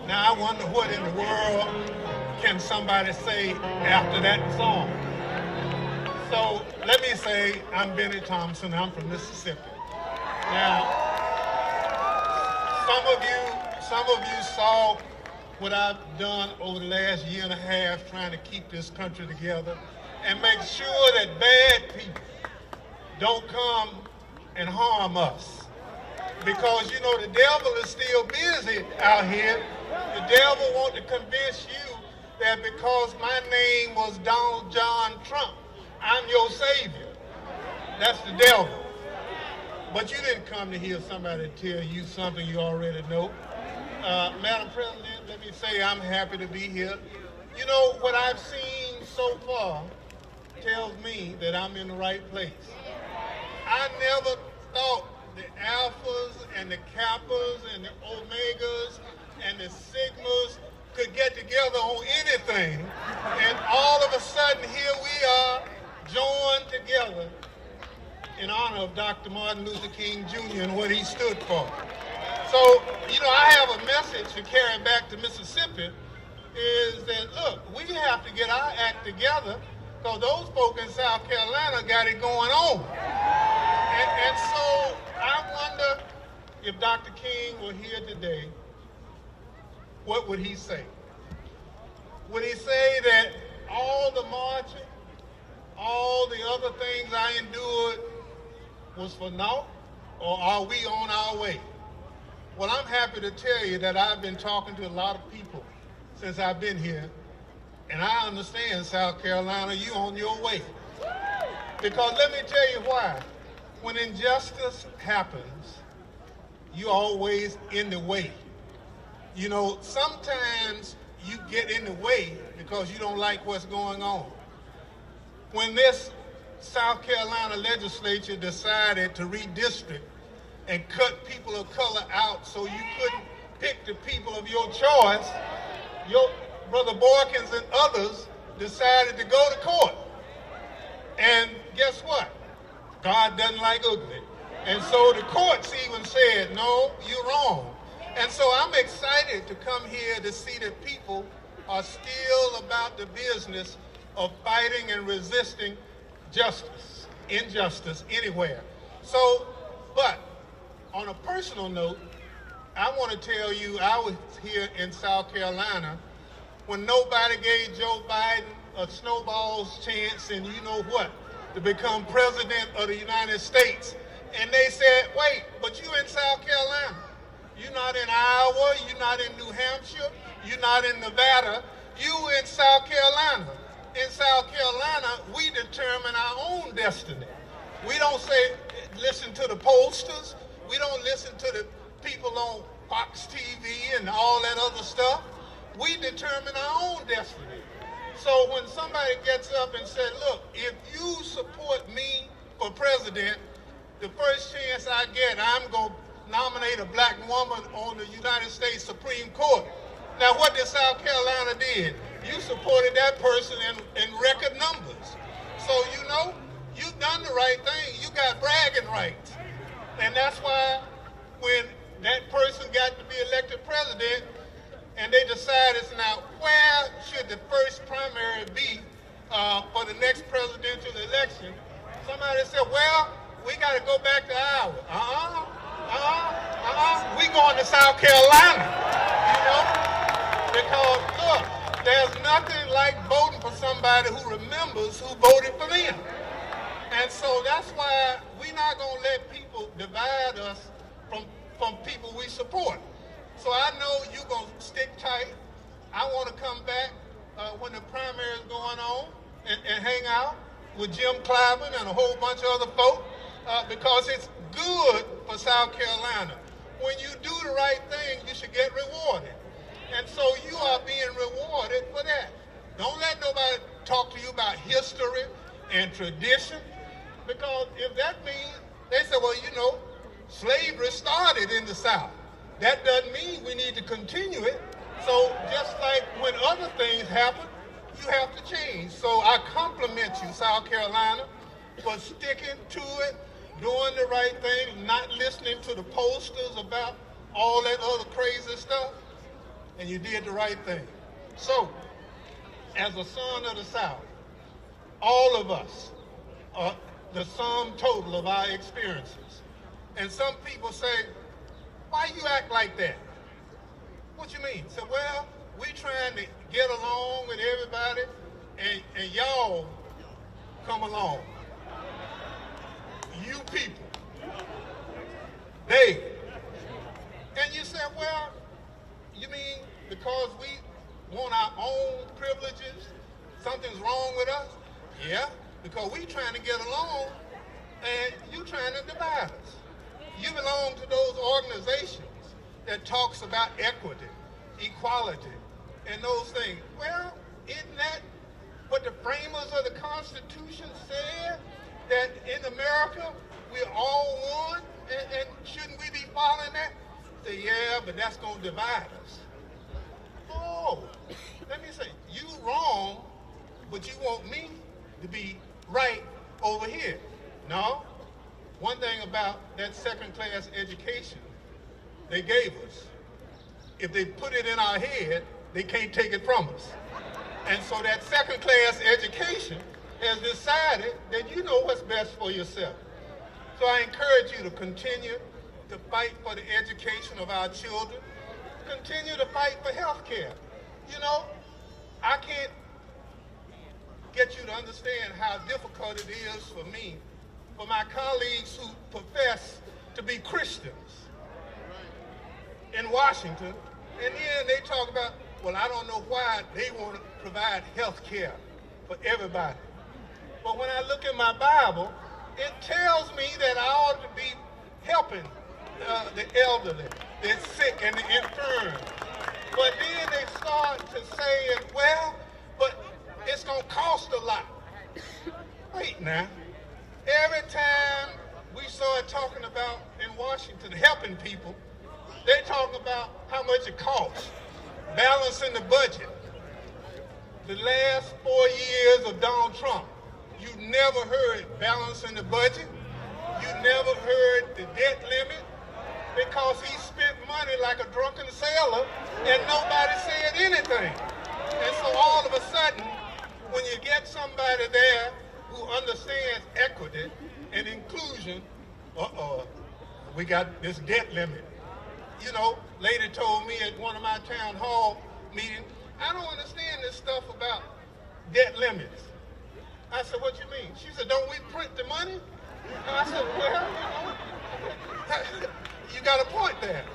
Now I wonder what in the world can somebody say after that song. So let me say I'm Bennie Thompson. I'm from Mississippi. Now, some of you saw what I've done over the last year and a half trying to keep this country together and make sure that bad people don't come and harm us. Because, you know, the devil is still busy out here. The devil wants to convince you that because my name was Donald John Trump, I'm your savior. That's the devil. But you didn't come to hear somebody tell you something you already know. Madam President, let me say I'm happy to be here. You know, what I've seen so far tells me that I'm in the right place. I never thought the alphas and the kappas and the omegas and the sigmas could get together on anything. And all of a sudden, here we are, joined together in honor of Dr. Martin Luther King Jr. and what he stood for. So, you know, I have a message to carry back to Mississippi is that, look, we have to get our act together because those folk in South Carolina got it going on. And so I wonder if Dr. King were here today, what would he say? Would he say that all the marching, all the other things I endured was for naught, or are we on our way? Well, I'm happy to tell you that I've been talking to a lot of people since I've been here, and I understand, South Carolina, you on your way. Because let me tell you why. When injustice happens, you always in the way. You know, sometimes you get in the way because you don't like what's going on. When this South Carolina legislature decided to redistrict and cut people of color out so you couldn't pick the people of your choice, your Brother Boykins and others decided to go to court. And guess what? God doesn't like ugly. And so the courts even said, no, you're wrong. And so I'm excited to come here to see that people are still about the business of fighting and resisting justice, injustice anywhere. So, but on a personal note, I want to tell you I was here in South Carolina when nobody gave Joe Biden a snowball's chance and you know what, to become president of the United States. And they said, wait, but you in South Carolina. You're not in Iowa, you're not in New Hampshire, you're not in Nevada, you in South Carolina. In South Carolina, we determine our own destiny. We don't say, listen to the pollsters. We don't listen to the people on Fox TV and all that other stuff. We determine our own destiny. So when somebody gets up and says, look, if you support me for president, the first chance I get, I'm going to nominate a black woman on the United States Supreme Court. Now, what did South Carolina did? You supported that person in record numbers. So, you know, you've done the right thing. You got bragging rights. And that's why when that person got to be elected president and they decided now where should the first primary be for the next presidential election, somebody said, well, we got to go back to Iowa. We going to South Carolina, you know? Because, look, there's nothing like voting for somebody who remembers who voted for them. And so that's why we're not going to let people divide us from people we support. So I know you're going to stick tight. I want to come back when the primary is going on and hang out with Jim Clyburn and a whole bunch of other folk because it's good for South Carolina. When you do the right thing, you should get rewarded. And so you are being rewarded for that. Don't let nobody talk to you about history and tradition, because if that means, they say, well, you know, slavery started in the South. That doesn't mean we need to continue it. So just like when other things happen, you have to change. So I compliment you, South Carolina, for sticking to it, doing the right thing, not listening to the posters about all that other crazy stuff. and you did the right thing. So, as a son of the South, all of us are the sum total of our experiences. And some people say, why you act like that? What you mean? So, well, we trying to get along with everybody, and y'all come along. You people. They. And you say, well, you mean because we want our own privileges, something's wrong with us? Yeah, because we trying to get along, and you trying to divide us. You belong to those organizations that talks about equity, equality, and those things. Well, isn't that what the framers of the Constitution said? That in America, we're all one, and shouldn't we be following that? Say, yeah, but that's going to divide us. Oh, let me say, you wrong, but you want me to be right over here. No. One thing about that second-class education they gave us, if they put it in our head, they can't take it from us. And so that second-class education has decided that you know what's best for yourself. So I encourage you to continue to fight for the education of our children, continue to fight for health care. You know, I can't get you to understand how difficult it is for me, for my colleagues who profess to be Christians in Washington, and then they talk about, well, I don't know why they want to provide health care for everybody. But when I look in my Bible, it tells me that I ought to be helping the elderly, the sick, and the infirm. But then they start to say, well, but it's going to cost a lot. Wait now. Every time we start talking about in Washington helping people, they talk about how much it costs, balancing the budget. The last 4 years of Donald Trump, you never heard balancing the budget. You never heard the debt limit, because he spent money like a drunken sailor and nobody said anything. And so all of a sudden, when you get somebody there who understands equity and inclusion, we got this debt limit. You know, lady told me at one of my town hall meetings, I don't understand this stuff about debt limits. I said, what you mean? She said, don't we print the money? And I said, well, you know, you got a point there.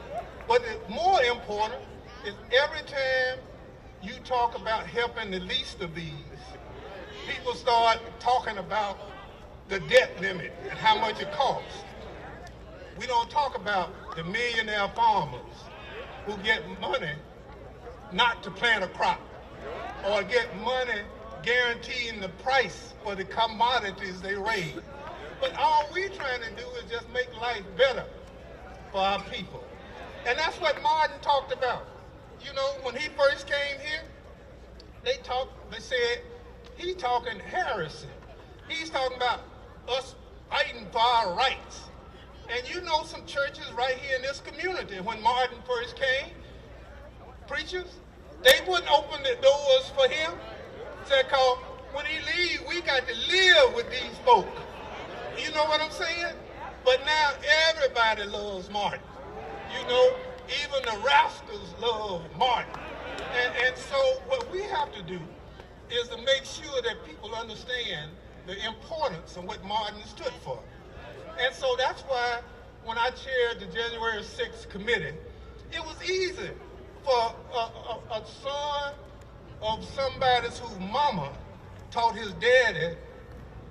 But the more important is every time you talk about helping the least of these, people start talking about the debt limit and how much it costs. We don't talk about the millionaire farmers who get money not to plant a crop, or get money guaranteeing the price for the commodities they raise. But all we're trying to do is just make life better for our people. And that's what Martin talked about. You know, when he first came here, they said, he's talking heresy. He's talking about us fighting for our rights. And you know some churches right here in this community, when Martin first came, preachers, they wouldn't open the doors for him. Said, cause when he leaves, we got to live with these folk. You know what I'm saying? But now everybody loves Martin. You know, even the rascals love Martin. And so what we have to do is to make sure that people understand the importance of what Martin stood for. And so that's why when I chaired the January 6th committee, it was easy for a son of somebody's whose mama taught his daddy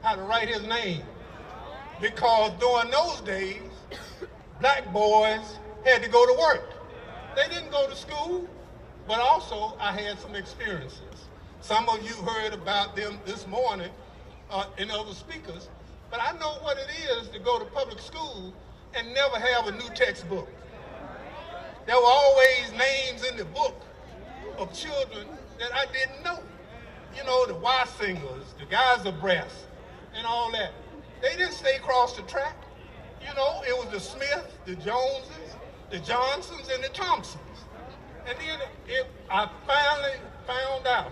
how to write his name. Because during those days, black boys had to go to work. They didn't go to school, but also I had some experiences. Some of you heard about them this morning in other speakers, but I know what it is to go to public school and never have a new textbook. There were always names in the book of children that I didn't know. You know, the Weissingers, the Geiserbrechts, and all that. They didn't stay across the track. You know, it was the Smiths, the Joneses, the Johnsons, and the Thompsons. And then I finally found out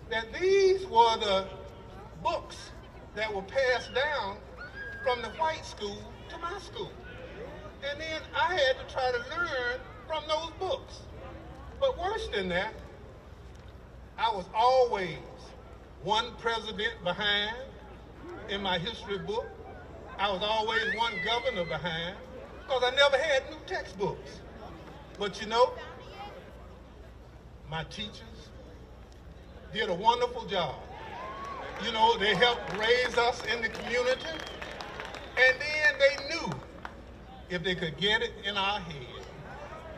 that these were the books that were passed down from the white school to my school. And then I had to try to learn from those books. But worse than that, I was always one president behind in my history book. I was always one governor behind because I never had new textbooks. But you know, my teachers did a wonderful job. You know, they helped raise us in the community, and then they knew if they could get it in our head,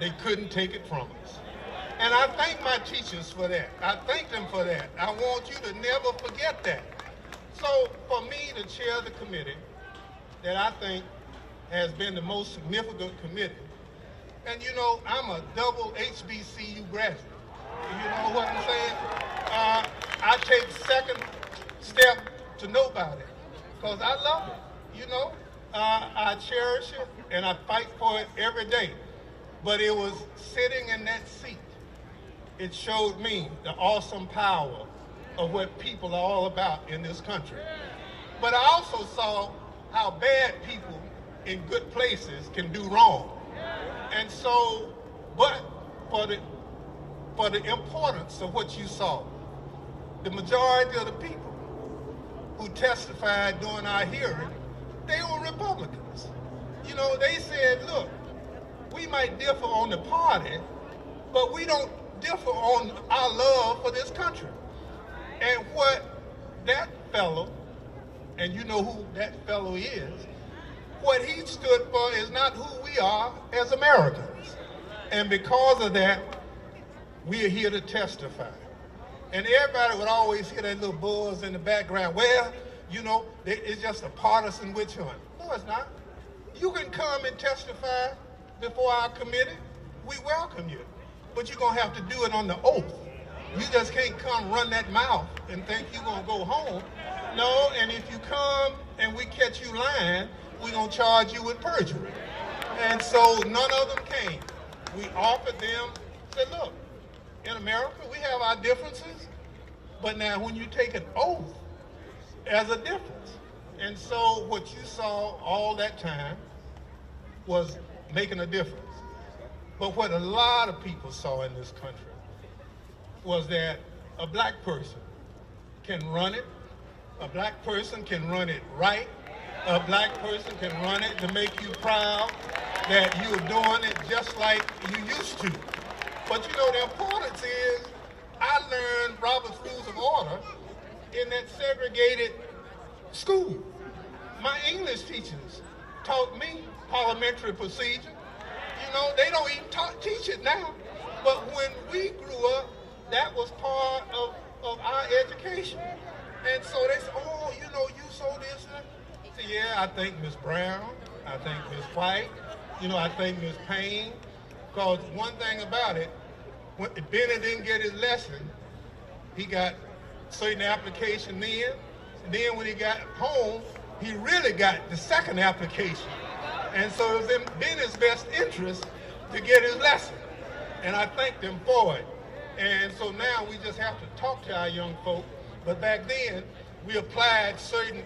they couldn't take it from us. And I thank my teachers for that. I thank them for that. I want you to never forget that. So for me to chair the committee that I think has been the most significant committee, and you know, I'm a double HBCU graduate. You know what I'm saying? I take second step to nobody because I love it. You know, I cherish it and I fight for it every day. But it was sitting in that seat. It showed me the awesome power of what people are all about in this country. But I also saw how bad people in good places can do wrong. And so, but for the importance of what you saw, the majority of the people who testified during our hearing, they were Republicans. You know, they said, look, we might differ on the party, but we don't differ on our love for this country. And what that fellow, and you know who that fellow is, what he stood for is not who we are as Americans. And because of that, we are here to testify. And everybody would always hear that little buzz in the background. Well, you know, it's just a partisan witch hunt. No, it's not. You can come and testify before our committee. We welcome you. But you're going to have to do it on the oath. You just can't come run that mouth and think you're going to go home. No, and if you come and we catch you lying, we're going to charge you with perjury. And so none of them came. We offered them, said, look, in America, we have our differences, but now when you take an oath, there's a difference. And so what you saw all that time was making a difference. But what a lot of people saw in this country was that a black person can run it, a black person can run it right, a black person can run it to make you proud that you're doing it just like you used to. But you know, the importance is, I learned Robert's Rules of Order in that segregated school. My English teachers taught me parliamentary procedure. You know, they don't even teach it now. But when we grew up, that was part of our education. And so they said, oh, you know, you saw this. I said, yeah, I think Miss Brown, I think Miss White, you know, I think Miss Payne. Because one thing about it, when Bennie didn't get his lesson, he got certain application then. And then when he got home, he really got the second application. And so it was in Bennie's best interest to get his lesson. And I thanked him for it. And so now we just have to talk to our young folk. But back then, we applied certain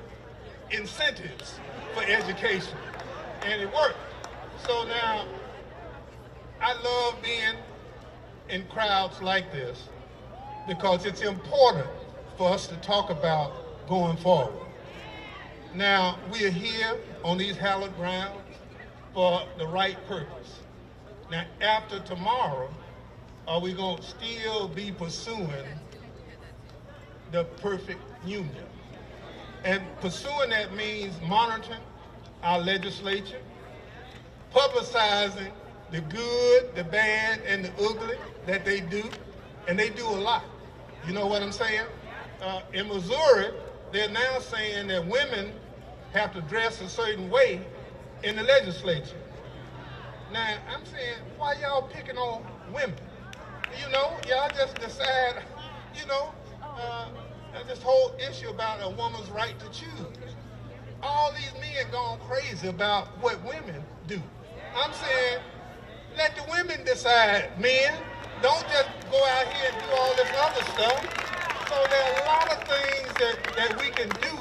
incentives for education. And it worked. So now, I love being in crowds like this because it's important for us to talk about going forward. Now, we are here on these hallowed grounds for the right purpose. Now, after tomorrow, are we going to still be pursuing the perfect union? And pursuing that means monitoring our legislature, publicizing the good, the bad, and the ugly that they do, and they do a lot. You know what I'm saying? In Missouri, they're now saying that women have to dress a certain way in the legislature. Now, I'm saying, why y'all picking on women? You know, y'all just decide, you know, this whole issue about a woman's right to choose. All these men gone crazy about what women do. I'm saying, let the women decide, men. Don't just go out here and do all this other stuff. So there are a lot of things that we can do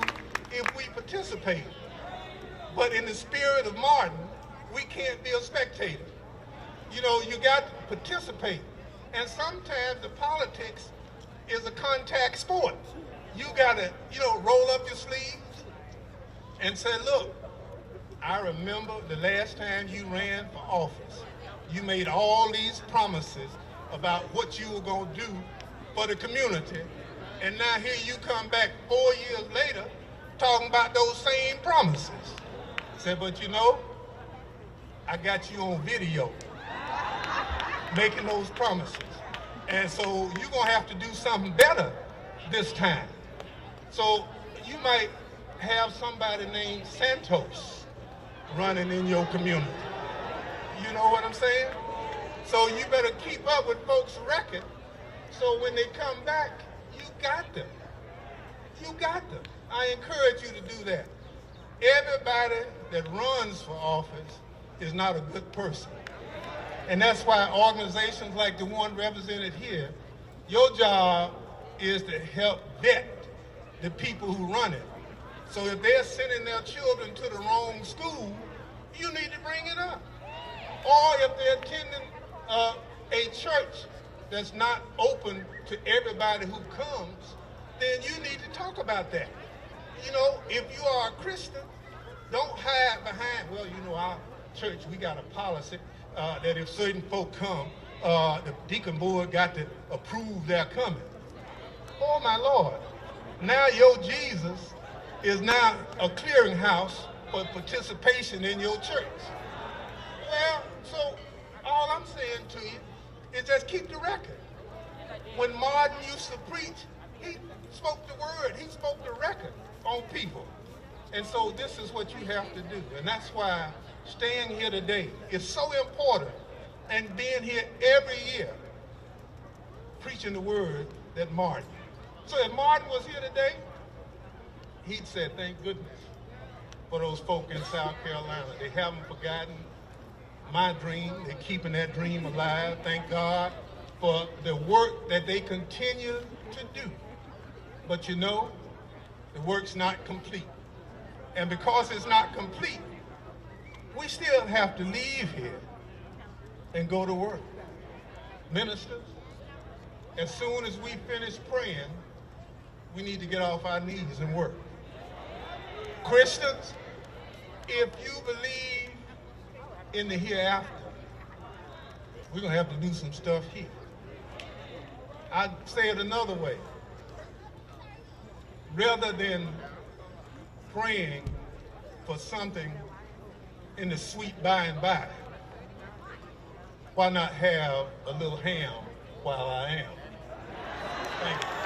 if we participate. But in the spirit of Martin, we can't be a spectator. You know, you got to participate. And sometimes the politics is a contact sport. You got to, roll up your sleeves and say, look, I remember the last time you ran for office. You made all these promises about what you were going to do for the community. And now here you come back 4 years later talking about those same promises. Said, but I got you on video making those promises. And so you're going to have to do something better this time. So you might have somebody named Santos running in your community. You know what I'm saying? So you better keep up with folks' record so when they come back, you got them. You got them. I encourage you to do that. Everybody that runs for office is not a good person. And that's why organizations like the one represented here, your job is to help vet the people who run it. So if they're sending their children to the wrong school, you need to bring it up. Or if they're attending a church that's not open to everybody who comes, then you need to talk about that. If you are a Christian, don't hide behind, our church, we got a policy that if certain folk come, the deacon board got to approve their coming. Oh, my Lord. Now your Jesus is now a clearinghouse for participation in your church. Well, so all I'm saying to you is just keep the record. When Martin used to preach, he spoke the word, he spoke the record on people. And so this is what you have to do. And that's why staying here today is so important, and being here every year preaching the word that Martin. So if Martin was here today, he'd say, thank goodness for those folk in South Carolina. They haven't forgotten my dream. They're keeping that dream alive. Thank God for the work that they continue to do. But the work's not complete. And because it's not complete, we still have to leave here and go to work. Ministers, as soon as we finish praying, we need to get off our knees and work. Christians, if you believe in the hereafter, we're going to have to do some stuff here. I say it another way. Rather than praying for something in the sweet by and by, why not have a little ham while I am? Thank you.